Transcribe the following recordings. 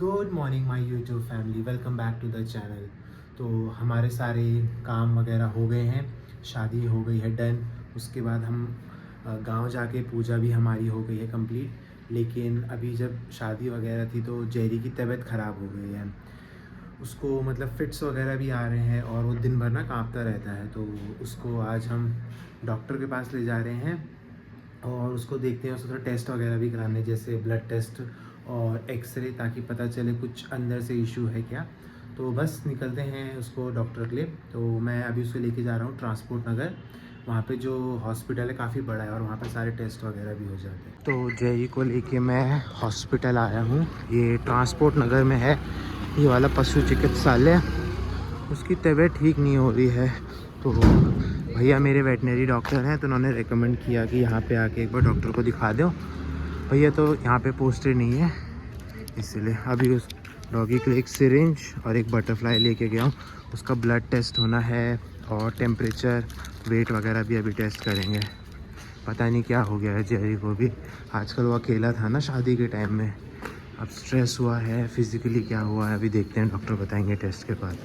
Good morning my YouTube family, welcome back to the channel. तो हमारे सारे काम वगैरह हो गए हैं, शादी हो गई है डन। उसके बाद हम गांव जाके पूजा भी हमारी हो गई है कंप्लीट। लेकिन अभी जब शादी वगैरह थी तो जेरी की तबीयत ख़राब हो गई है। उसको मतलब फिट्स वगैरह भी आ रहे हैं और वो दिन भर ना कांपता रहता है। तो उसको आज हम डॉक्टर के पास ले जा रहे हैं और उसको देखते हैं, उसको थोड़ा टेस्ट वगैरह भी कराने, जैसे ब्लड टेस्ट और एक्सरे, ताकि पता चले कुछ अंदर से इशू है क्या। तो बस निकलते हैं उसको डॉक्टर के लिए। तो मैं अभी उसको लेके जा रहा हूँ ट्रांसपोर्ट नगर। वहाँ पे जो हॉस्पिटल है काफ़ी बड़ा है और वहाँ पे सारे टेस्ट वगैरह भी हो जाते हैं। तो जेई को लेके मैं हॉस्पिटल आया हूँ। ये ट्रांसपोर्ट नगर में है ये वाला पशु चिकित्सालय। उसकी तबीयत ठीक नहीं हो रही है, तो भैया मेरे वेटनरी डॉक्टर हैं, तो उन्होंने रेकमेंड किया कि यहाँ पे आके एक बार डॉक्टर को दिखा दो। भैया तो यहाँ पे पोस्टेड नहीं है, इसलिए अभी उस डॉगी के लिए एक सिरिंज और एक बटरफ्लाई लेके गया हूँ। उसका ब्लड टेस्ट होना है और टेम्परेचर, वेट वगैरह भी अभी टेस्ट करेंगे। पता नहीं क्या हो गया है जेरी को भी। आजकल वो अकेला था ना शादी के टाइम में, अब स्ट्रेस हुआ है, फिज़िकली क्या हुआ है अभी देखते हैं, डॉक्टर बताएंगे टेस्ट के बाद।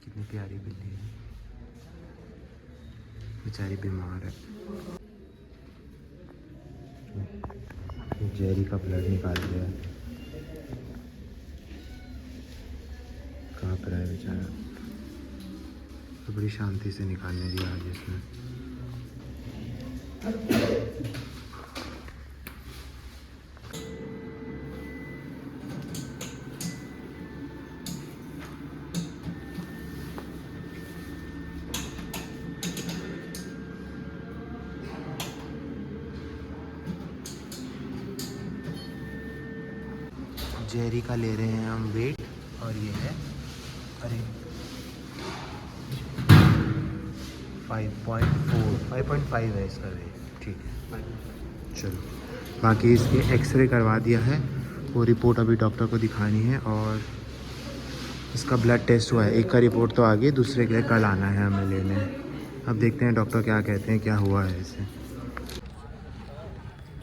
कितनी प्यारी बिल्ली है, बेचारी बीमार है। जेरी का ब्लड निकाल दिया है, काँप रहा है बेचारा, तो बड़ी शांति से निकालने दिया आज इसने। जेरी का ले रहे हैं हम वेट, और ये है, अरे 5.5 है इसका वेट, ठीक है। चलो, बाकी इसके एक्सरे करवा दिया है, वो रिपोर्ट अभी डॉक्टर को दिखानी है। और इसका ब्लड टेस्ट हुआ है, एक का रिपोर्ट तो आ गई, दूसरे के लिए कल आना है हमें लेने। अब देखते हैं डॉक्टर क्या कहते हैं, क्या हुआ है इसे।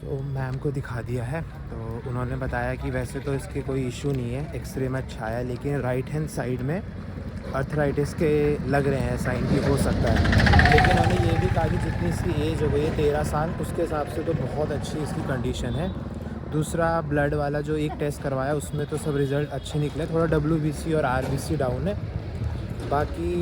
तो मैम को दिखा दिया है, तो उन्होंने बताया कि वैसे तो इसके कोई इशू नहीं है, एक्सरे में अच्छा आया, लेकिन राइट हैंड साइड में अर्थराइटिस के लग रहे हैं साइन भी हो सकता है। लेकिन उन्होंने ये भी कहा कि जितनी इसकी एज हो गई है 13 साल, उसके हिसाब से तो बहुत अच्छी इसकी कंडीशन है। दूसरा ब्लड वाला जो एक टेस्ट करवाया उसमें तो सब रिज़ल्ट अच्छे निकले, थोड़ा WBC और RBC डाउन है। बाकी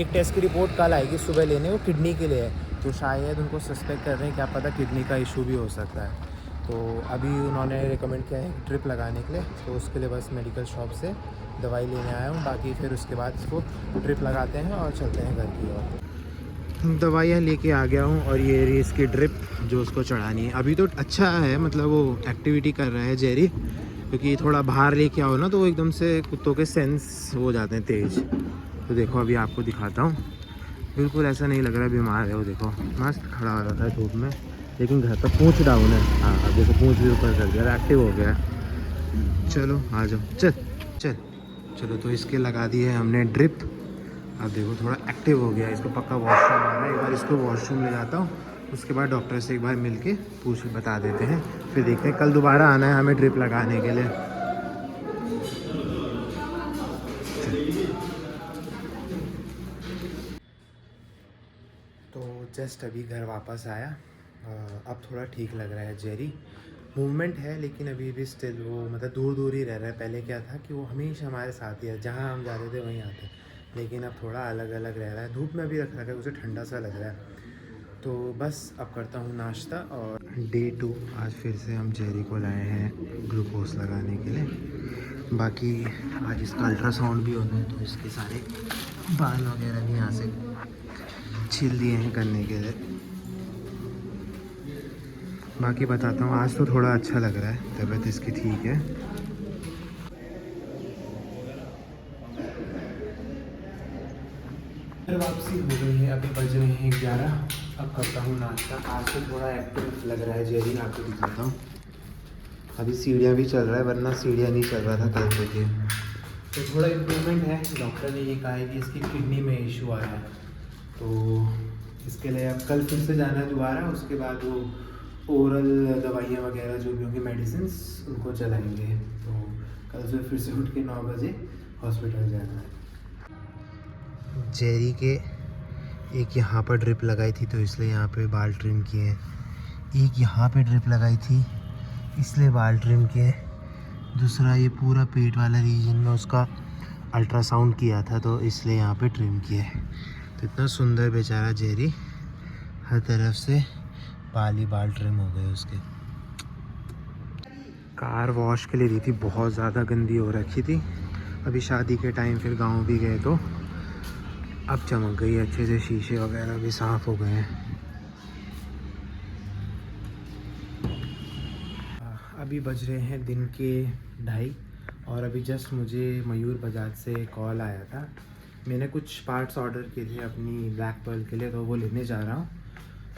एक टेस्ट की रिपोर्ट कल आएगी सुबह लेने, वो किडनी के लिए है, तो शायद उनको सस्पेक्ट कर रहे हैं, क्या पता किडनी का इशू भी हो सकता है। तो अभी उन्होंने रिकमेंड किया है ट्रिप लगाने के लिए, तो उसके लिए बस मेडिकल शॉप से दवाई लेने आया हूँ। बाकी फिर उसके बाद इसको ड्रिप लगाते हैं और चलते हैं घर की ओर। दवाइयाँ लेके आ गया हूँ और ये रही इसकी ड्रिप जो उसको चढ़ानी है। अभी तो अच्छा है, मतलब वो एक्टिविटी कर रहा है जेरी, क्योंकि थोड़ा बाहर लेके आओ ना तो वो एकदम से कुत्तों के सेंस हो जाते हैं तेज़। तो देखो अभी आपको दिखाता हूँ, बिल्कुल ऐसा नहीं लग रहा है बीमार है। वो देखो मस्त खड़ा हो रहा था धूप में, लेकिन घर पर पूँछ डाउन है। हाँ अब देखो पूँछ भी ऊपर कर दिया, एक्टिव हो गया। चलो आ जाओ, चल चल। चलो तो इसके लगा दी है हमने ड्रिप। अब देखो थोड़ा एक्टिव हो गया, इसको पक्का वॉशरूम आ रहा है। एक बार इसको वॉशरूम ले जाता हूँ, उसके बाद डॉक्टर से एक बार मिल के बता देते हैं, फिर देखते हैं। कल दोबारा आना है हमें ड्रिप लगाने के लिए। तो जस्ट अभी घर वापस आया, अब थोड़ा ठीक लग रहा है जेरी। मूवमेंट है लेकिन अभी भी स्टिल वो मतलब दूर दूर ही रह रहा है। पहले क्या था कि वो हमेशा हमारे साथ ही है, जहाँ हम जाते थे वहीं आते, लेकिन अब थोड़ा अलग अलग रह रहा है। धूप में भी रख रखा है, उसे ठंडा सा लग रहा है। तो बस अब करता हूँ नाश्ता। और डे 2 आज फिर से हम जेरी को लाए हैं ग्लूकोज लगाने के लिए। बाकी आज इसका अल्ट्रासाउंड भी होना है, तो इसके सारे बाल वगैरह भी यहाँ से छील दिए हैं करने के लिए। बाकी बताता हूँ, आज तो थोड़ा अच्छा लग रहा है, तबीयत इसकी ठीक है। वापसी हो गई है, अभी बज रहे हैं 11। अब करता हूँ नाश्ता। आज तो थोड़ा एक्टिव लग रहा है जेरी, आपको दिखाता हूँ। अभी सीढ़ियाँ भी चल रहा है, वरना सीढ़ियाँ नहीं चल रहा था कल से। तो थोड़ा इम्प्रूवमेंट है। डॉक्टर ने ये कहा है कि इसकी किडनी में इशू आ रहा है, तो इसके लिए अब कल फिर से जाना है दोबारा। उसके बाद वो ओरल दवाइयाँ वगैरह जो भी होंगी, मेडिसिन, उनको चलाएंगे। तो कल बजे फिर से उठ के 9 बजे हॉस्पिटल जाना है। जेरी के एक यहाँ पर ड्रिप लगाई थी तो इसलिए यहाँ पे बाल ट्रिम किए हैं, एक यहाँ पे ड्रिप लगाई थी इसलिए बाल ट्रिम किए, दूसरा ये पूरा पेट वाला रीजन में उसका अल्ट्रासाउंड किया था तो इसलिए यहाँ पे ट्रिम किया है। तो इतना सुंदर बेचारा जेरी, हर तरफ से बाल ही बाल ट्रिम हो गए उसके। कार वॉश के लिए दी थी, बहुत ज़्यादा गंदी हो रखी थी। अभी शादी के टाइम फिर गांव भी गए तो अब चमक गई अच्छे से, शीशे वगैरह भी साफ़ हो गए हैं। अभी बज रहे हैं दिन के 2:30 और अभी जस्ट मुझे मयूर बजाज से कॉल आया था। मैंने कुछ पार्ट्स ऑर्डर किए थे अपनी ब्लैक पर्ल के लिए तो वो लेने जा रहा हूँ।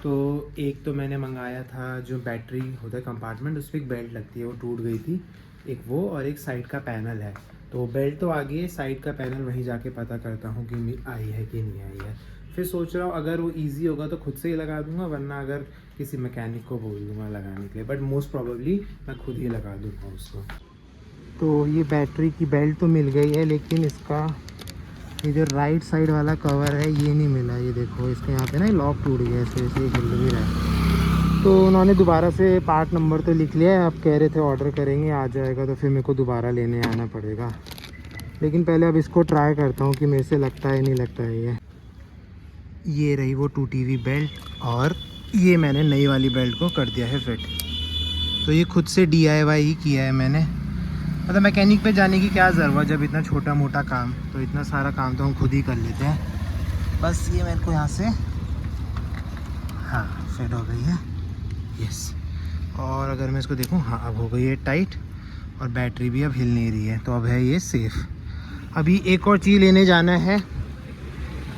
तो एक तो मैंने मंगाया था जो बैटरी होता है कंपार्टमेंट, उस पर एक बेल्ट लगती है, वो टूट गई थी एक वो, और एक साइड का पैनल है। तो बेल्ट तो आ गई है, साइड का पैनल वहीं जाके पता करता हूँ कि आई है कि नहीं आई है। फिर सोच रहा हूँ अगर वो इजी होगा तो खुद से ही लगा दूंगा, वरना अगर किसी मैकेनिक को बोल दूंगा लगाने के लिए, बट मोस्ट प्रोबेबली मैं खुद ही लगा दूंगा उसको। तो ये बैटरी की बेल्ट तो मिल गई है, लेकिन इसका ये जो राइट साइड वाला कवर है ये नहीं मिला। ये देखो इसके यहाँ पे ना लॉक टूट गया, ऐसे ऐसे हिल भी रहा है। तो उन्होंने दोबारा से पार्ट नंबर तो लिख लिया है, अब कह रहे थे ऑर्डर करेंगे आ जाएगा, तो फिर मेरे को दोबारा लेने आना पड़ेगा। लेकिन पहले अब इसको ट्राई करता हूँ कि मेरे से लगता है नहीं लगता है। ये रही वो टूटी हुई बेल्ट, और ये मैंने नई वाली बेल्ट को कर दिया है फिट। तो ये खुद से DIY ही किया है मैंने, मतलब मैकेनिक पे जाने की क्या ज़रूरत जब इतना छोटा मोटा काम, तो इतना सारा काम तो हम खुद ही कर लेते हैं। बस ये मेरे को यहाँ से हाँ फिट हो गई है, यस। और अगर मैं इसको देखूँ, हाँ अब हो गई है टाइट, और बैटरी भी अब हिल नहीं रही है, तो अब है ये सेफ़। अभी एक और चीज़ लेने जाना है,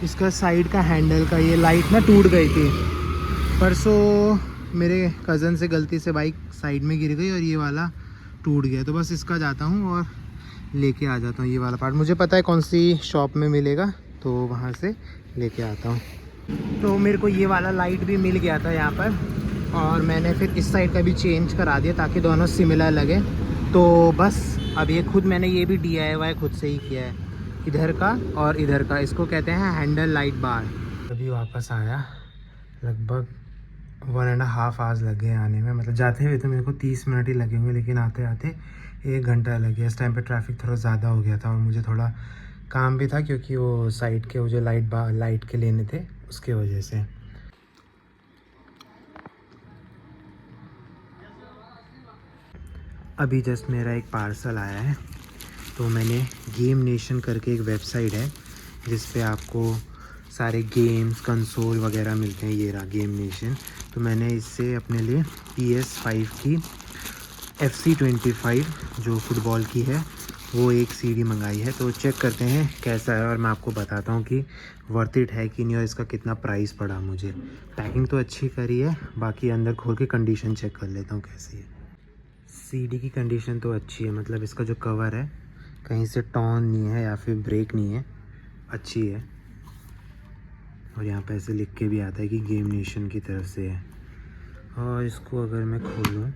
इसका साइड का हैंडल का, ये लाइट ना टूट गई थी परसों, मेरे कज़न से गलती से बाइक साइड में गिर गई और ये वाला टूट गया। तो बस इसका जाता हूँ और लेके आ जाता हूँ ये वाला पार्ट। मुझे पता है कौन सी शॉप में मिलेगा, तो वहाँ से लेके आता हूँ। तो मेरे को ये वाला लाइट भी मिल गया था यहाँ पर, और मैंने फिर इस साइड का भी चेंज करा दिया ताकि दोनों सिमिलर लगे। तो बस अब ये खुद मैंने ये भी DIY खुद से ही किया है, इधर का और इधर का। इसको कहते हैं हैंडल लाइट बार। अभी वापस आया, लगभग 1.5 आवर्स लग गए आने में, मतलब जाते हुए तो मेरे को 30 मिनट ही लगे होंगे, लेकिन आते आते 1 घंटा लग गया। इस टाइम पे ट्रैफिक थोड़ा ज़्यादा हो गया था और मुझे थोड़ा काम भी था, क्योंकि वो साइड के वो जो लाइट के लेने थे उसके वजह से। अभी जस्ट मेरा एक पार्सल आया है, तो मैंने गेम नेशन करके एक वेबसाइट है जिस पे आपको सारे गेम्स कंसोल वगैरह मिलते हैं। ये रहा गेम नेशन। तो मैंने इससे अपने लिए PS5 की FC25 जो फुटबॉल की है वो एक CD मंगाई है। तो चेक करते हैं कैसा है और मैं आपको बताता हूँ कि वर्थ इट है कि नहीं और इसका कितना प्राइस पड़ा मुझे। पैकिंग तो अच्छी करी है, बाकी अंदर खोल के कंडीशन चेक कर लेता हूँ कैसी है। CD की कंडीशन तो अच्छी है, मतलब इसका जो कवर है कहीं से टॉर्न नहीं है या फिर ब्रेक नहीं है, अच्छी है। और यहाँ पे ऐसे लिख के भी आता है कि गेम नेशन की तरफ से है। और इसको अगर मैं खोलूँ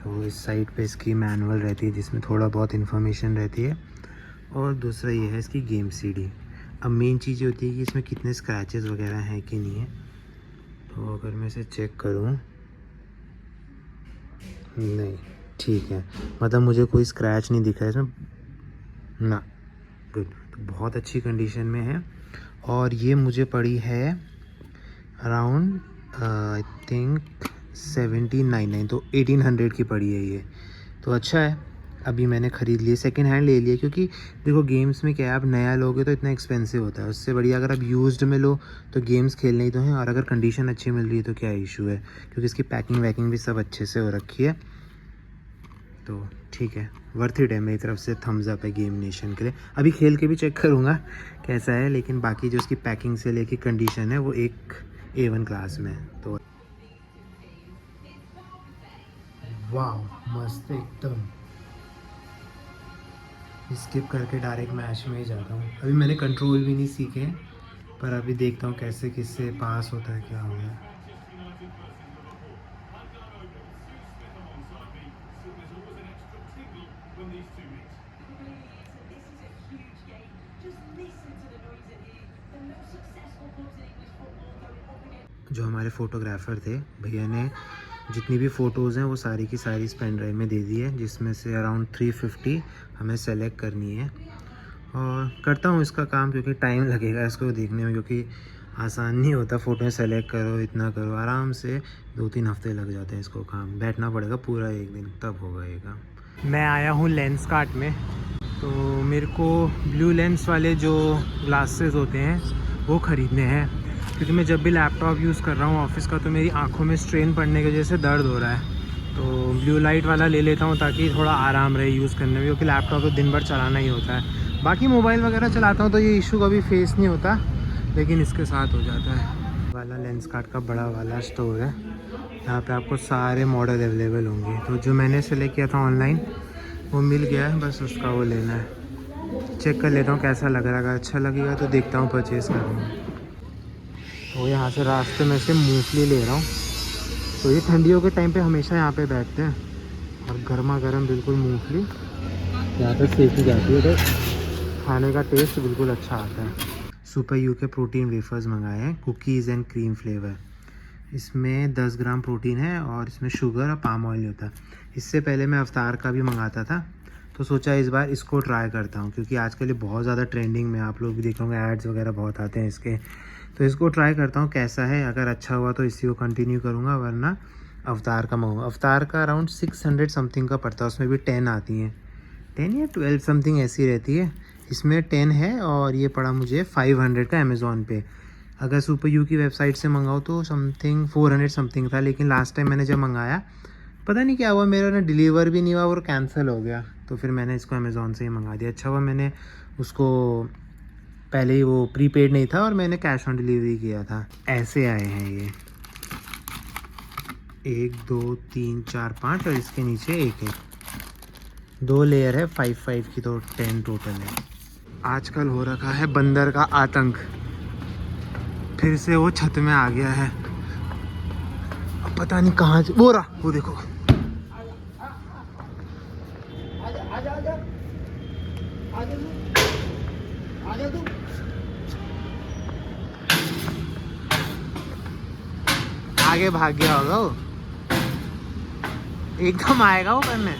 तो इस साइड पे इसकी मैनुअल रहती है जिसमें थोड़ा बहुत इन्फॉर्मेशन रहती है, और दूसरा ये है इसकी गेम CD। अब मेन चीज़ होती है कि इसमें कितने स्क्रैचेस वगैरह हैं कि नहीं है। तो अगर मैं इसे चेक करूँ, नहीं ठीक है, मतलब मुझे कोई स्क्रैच नहीं दिखा है इसमें ना, गुड। तो बहुत अच्छी कंडीशन में है, और ये मुझे पड़ी है अराउंड आई थिंक 1799, तो 1800 की पड़ी है ये। तो अच्छा है, अभी मैंने ख़रीद लिए, सेकंड हैंड ले लिए, क्योंकि देखो गेम्स में क्या है, आप नया लोगे तो इतना एक्सपेंसिव होता है, उससे बढ़िया अगर आप यूज्ड में लो तो गेम्स खेलने ही तो हैं, और अगर कंडीशन अच्छी मिल रही है तो क्या इशू है, क्योंकि इसकी पैकिंग वैकिंग भी सब अच्छे से हो रखी है। तो ठीक है, वर्थ इट है, मेरी तरफ से थम्स अप है गेम नेशन के लिए। अभी खेल के भी चेक करूँगा कैसा है, लेकिन बाकी जो उसकी पैकिंग से लेके कंडीशन है वो एक A1 क्लास में है। तो वाह मस्त एकदम। स्किप करके डायरेक्ट मैच में ही जाता हूँ। अभी मैंने कंट्रोल भी नहीं सीखे, पर अभी देखता हूँ कैसे किससे पास होता है, क्या होगा। जो हमारे फ़ोटोग्राफ़र थे भैया ने जितनी भी फ़ोटोज़ हैं वो सारी की सारी इस पेन ड्राइव में दे दी है, जिसमें से अराउंड 350 हमें सेलेक्ट करनी है। और करता हूँ इसका काम क्योंकि टाइम लगेगा इसको देखने में, क्योंकि आसान नहीं होता फ़ोटो सेलेक्ट करो इतना करो, आराम से 2-3 हफ़्ते लग जाते हैं इसको काम, बैठना पड़ेगा पूरा एक दिन तब होगा ये काम। मैं आया हूँ लेंसकार्ट में, तो मेरे को ब्लू लेंस वाले जो ग्लासेस होते हैं वो ख़रीदने हैं, क्योंकि मैं जब भी लैपटॉप यूज़ कर रहा हूँ ऑफिस का तो मेरी आंखों में स्ट्रेन पड़ने की वजह से दर्द हो रहा है। तो ब्लू लाइट वाला ले लेता हूँ ताकि थोड़ा आराम रहे यूज़ करने में, क्योंकि लैपटॉप तो दिन भर चलाना ही होता है। बाकी मोबाइल वगैरह चलाता हूँ तो ये इशू कभी फेस नहीं होता, लेकिन इसके साथ हो जाता है। वाला लेंसकार्ट का बड़ा वाला स्टोर है, यहाँ पे आपको सारे मॉडल अवेलेबल होंगे। तो जो मैंने सेलेक्ट किया था ऑनलाइन वो मिल गया है, बस उसका वो लेना है। चेक कर लेता हूँ कैसा लग रहा है, अगर अच्छा लगेगा तो देखता हूँ परचेज़ करूँगा। तो यहाँ से रास्ते में से मूंगफली ले रहा हूँ, तो ये ठंडियों के टाइम पे हमेशा यहाँ पे बैठते हैं और गर्मा गर्म बिल्कुल मूंगफली यहाँ पे सेकी जाती है, तो खाने का टेस्ट बिल्कुल अच्छा आता है। सुपर यू के प्रोटीन वेफर्स मंगाए हैं, कुकीज़ एंड क्रीम फ्लेवर। इसमें 10 ग्राम प्रोटीन है और इसमें शुगर और पाम ऑयल होता है। इससे पहले मैं अवतार का भी मंगाता था, तो सोचा इस बार इसको ट्राई करता हूँ, क्योंकि आजकल ये बहुत ज़्यादा ट्रेंडिंग में, आप लोग भी देख होंगे एड्स वगैरह बहुत आते हैं इसके। तो इसको ट्राई करता हूँ कैसा है, अगर अच्छा हुआ तो इसी को कंटिन्यू करूँगा, वरना अवतार का मंगाऊँ। अवतार का अराउंड 600 समथिंग का पड़ता है, उसमें भी 10 आती हैं, 10 या 12 समथिंग ऐसी रहती है। इसमें 10 है और ये पड़ा मुझे 500 का अमेज़ॉन पे। अगर सुपर यू की वेबसाइट से मंगाओ तो समथिंग 400 समथिंग था, लेकिन लास्ट टाइम मैंने जब मंगाया पता नहीं क्या हुआ, मेरा ना डिलीवर भी नहीं हुआ और कैंसिल हो गया, तो फिर मैंने इसको अमेज़ॉन से ही मंगा दिया। अच्छा हुआ मैंने उसको पहले ही वो प्रीपेड नहीं था और मैंने कैश ऑन डिलीवरी किया था। ऐसे आए हैं ये 1 2 3 4 5 और इसके नीचे एक है, 2 लेयर है 5 की, तो 10 टोटल है। आजकल हो रखा है बंदर का आतंक, फिर से वो छत में आ गया है, अब पता नहीं कहाँ वो रहा, वो देखो। आगे भाग गया होगा वो, एकदम आएगा वो करने।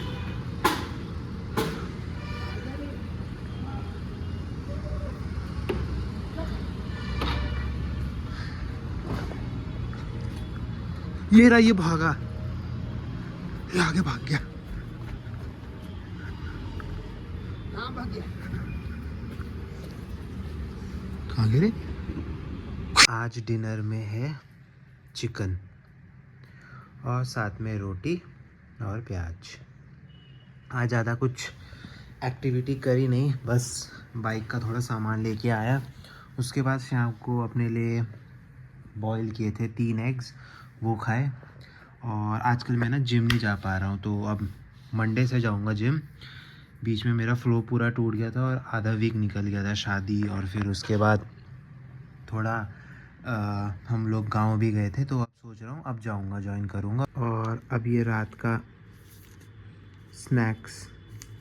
ये रहा, ये भागा, ये आगे भाग गया। कहाँ भाग गया, कहाँ गए रे? आज डिनर में है चिकन और साथ में रोटी और प्याज। आज ज़्यादा कुछ एक्टिविटी करी नहीं, बस बाइक का थोड़ा सामान लेके आया। उसके बाद शाम को अपने लिए बॉईल किए थे 3 एग्स, वो खाए। और आजकल मैं ना जिम नहीं जा पा रहा हूँ, तो अब मंडे से जाऊँगा जिम। बीच में मेरा फ्लो पूरा टूट गया था और आधा वीक निकल गया था शादी, और फिर उसके बाद थोड़ा हम लोग गांव भी गए थे, तो अब सोच रहा हूँ अब जाऊँगा, ज्वाइन करूँगा। और अब ये रात का स्नैक्स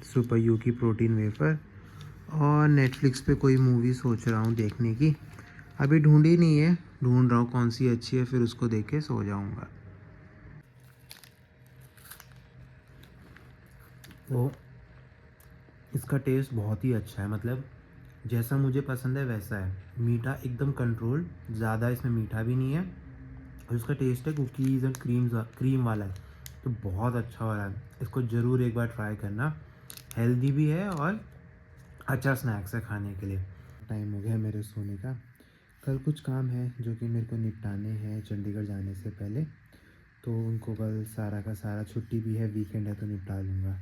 सुपर यू की प्रोटीन वेफर, और नेटफ्लिक्स पे कोई मूवी सोच रहा हूँ देखने की, अभी ढूंढी नहीं है, ढूंढ रहा हूँ कौन सी अच्छी है, फिर उसको देख के सो जाऊँगा। तो इसका टेस्ट बहुत ही अच्छा है, मतलब जैसा मुझे पसंद है वैसा है। मीठा एकदम कंट्रोल, ज़्यादा इसमें मीठा भी नहीं है, और इसका टेस्ट है कुकीज़ एंड क्रीम वाला है, तो बहुत अच्छा हो रहा है। इसको ज़रूर एक बार ट्राई करना, हेल्दी भी है और अच्छा स्नैक्स है खाने के लिए। टाइम हो गया मेरे सोने का, कल कुछ काम है जो कि मेरे को निपटाने हैं चंडीगढ़ जाने से पहले, तो उनको कल सारा का सारा, छुट्टी भी है, वीकेंड है, तो निपटा लूँगा।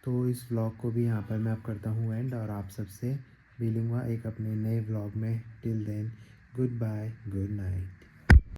तो इस व्लॉग को भी यहाँ पर मैं अब करता हूँ एंड, और आप सबसे मिलूँगा एक अपने नए व्लॉग में। Till then goodbye, good night.